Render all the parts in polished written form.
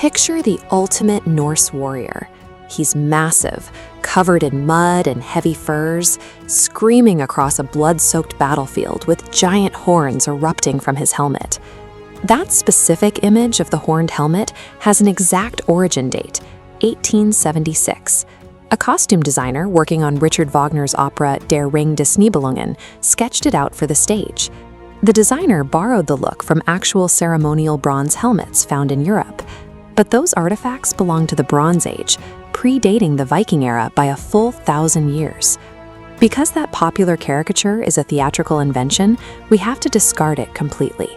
Picture the ultimate Norse warrior. He's massive, covered in mud and heavy furs, screaming across a blood-soaked battlefield with giant horns erupting from his helmet. That specific image of the horned helmet has an exact origin date, 1876. A costume designer working on Richard Wagner's opera Der Ring des Nibelungen sketched it out for the stage. The designer borrowed the look from actual ceremonial bronze helmets found in Europe. But those artifacts belong to the Bronze Age, predating the Viking era by a full 1,000 years. Because that popular caricature is a theatrical invention, we have to discard it completely.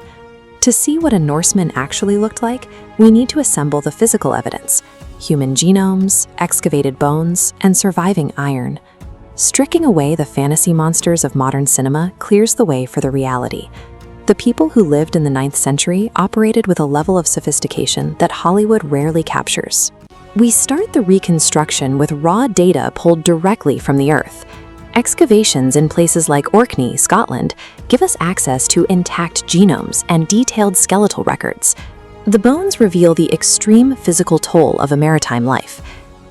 To see what a Norseman actually looked like, we need to assemble the physical evidence: human genomes, excavated bones, and surviving iron. Stripping away the fantasy monsters of modern cinema clears the way for the reality. The people who lived in the 9th century operated with a level of sophistication that Hollywood rarely captures. We start the reconstruction with raw data pulled directly from the earth. Excavations in places like Orkney, Scotland, give us access to intact genomes and detailed skeletal records. The bones reveal the extreme physical toll of a maritime life.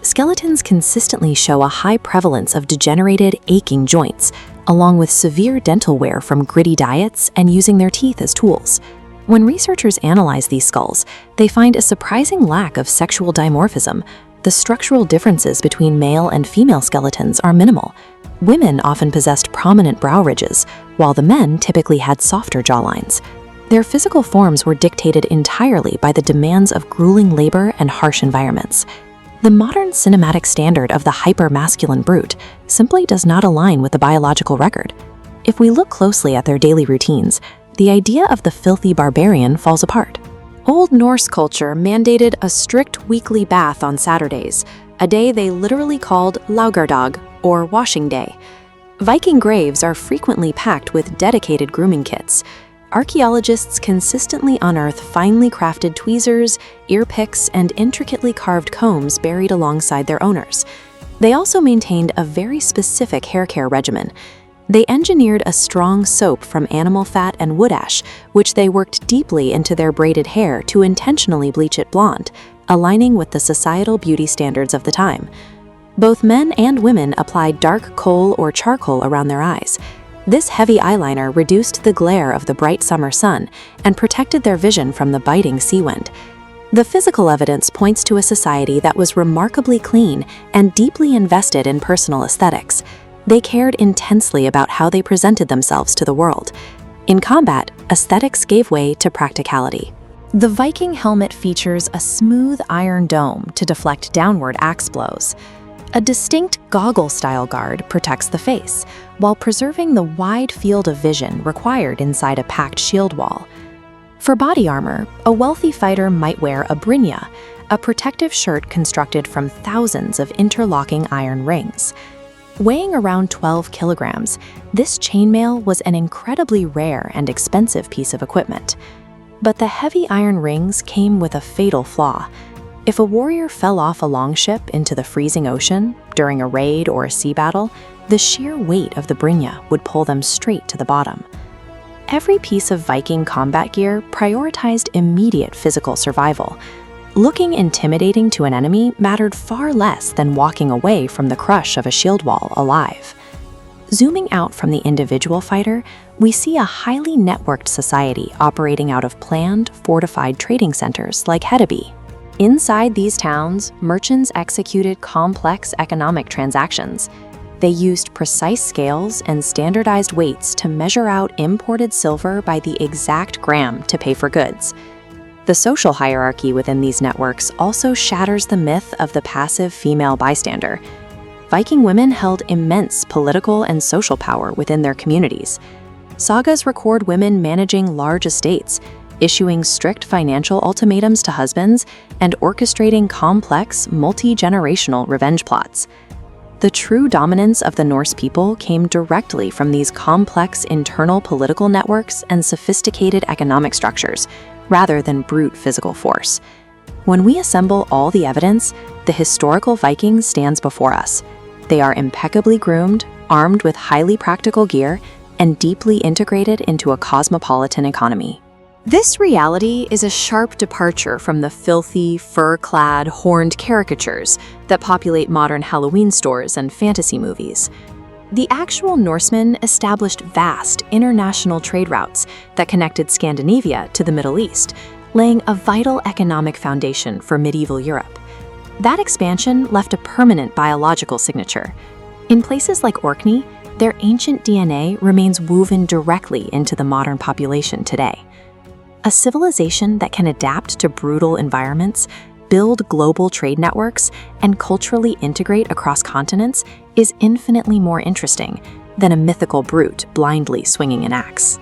Skeletons consistently show a high prevalence of degenerated, aching joints, along with severe dental wear from gritty diets and using their teeth as tools. When researchers analyze these skulls, they find a surprising lack of sexual dimorphism. The structural differences between male and female skeletons are minimal. Women often possessed prominent brow ridges, while the men typically had softer jawlines. Their physical forms were dictated entirely by the demands of grueling labor and harsh environments. The modern cinematic standard of the hyper-masculine brute simply does not align with the biological record. If we look closely at their daily routines, the idea of the filthy barbarian falls apart. Old Norse culture mandated a strict weekly bath on Saturdays, a day they literally called laugardag, or washing day. Viking graves are frequently packed with dedicated grooming kits. Archaeologists consistently unearth finely crafted tweezers, ear picks, and intricately carved combs buried alongside their owners. They also maintained a very specific hair care regimen. They engineered a strong soap from animal fat and wood ash, which they worked deeply into their braided hair to intentionally bleach it blonde, aligning with the societal beauty standards of the time. Both men and women applied dark coal or charcoal around their eyes. This heavy eyeliner reduced the glare of the bright summer sun and protected their vision from the biting sea wind. The physical evidence points to a society that was remarkably clean and deeply invested in personal aesthetics. They cared intensely about how they presented themselves to the world. In combat, aesthetics gave way to practicality. The Viking helmet features a smooth iron dome to deflect downward axe blows. A distinct goggle-style guard protects the face, while preserving the wide field of vision required inside a packed shield wall. For body armor, a wealthy fighter might wear a brynja, a protective shirt constructed from thousands of interlocking iron rings. Weighing around 12 kilograms, this chainmail was an incredibly rare and expensive piece of equipment. But the heavy iron rings came with a fatal flaw. If a warrior fell off a longship into the freezing ocean during a raid or a sea battle, the sheer weight of the brynja would pull them straight to the bottom. Every piece of Viking combat gear prioritized immediate physical survival. Looking intimidating to an enemy mattered far less than walking away from the crush of a shield wall alive. Zooming out from the individual fighter, we see a highly networked society operating out of planned, fortified trading centers like Hedeby. Inside these towns, merchants executed complex economic transactions. They used precise scales and standardized weights to measure out imported silver by the exact gram to pay for goods. The social hierarchy within these networks also shatters the myth of the passive female bystander. Viking women held immense political and social power within their communities. Sagas record women managing large estates, issuing strict financial ultimatums to husbands, and orchestrating complex, multi-generational revenge plots. The true dominance of the Norse people came directly from these complex internal political networks and sophisticated economic structures, rather than brute physical force. When we assemble all the evidence, the historical Vikings stands before us. They are impeccably groomed, armed with highly practical gear, and deeply integrated into a cosmopolitan economy. This reality is a sharp departure from the filthy, fur-clad, horned caricatures that populate modern Halloween stores and fantasy movies. The actual Norsemen established vast international trade routes that connected Scandinavia to the Middle East, laying a vital economic foundation for medieval Europe. That expansion left a permanent biological signature. In places like Orkney, their ancient DNA remains woven directly into the modern population today. A civilization that can adapt to brutal environments, build global trade networks, and culturally integrate across continents is infinitely more interesting than a mythical brute blindly swinging an axe.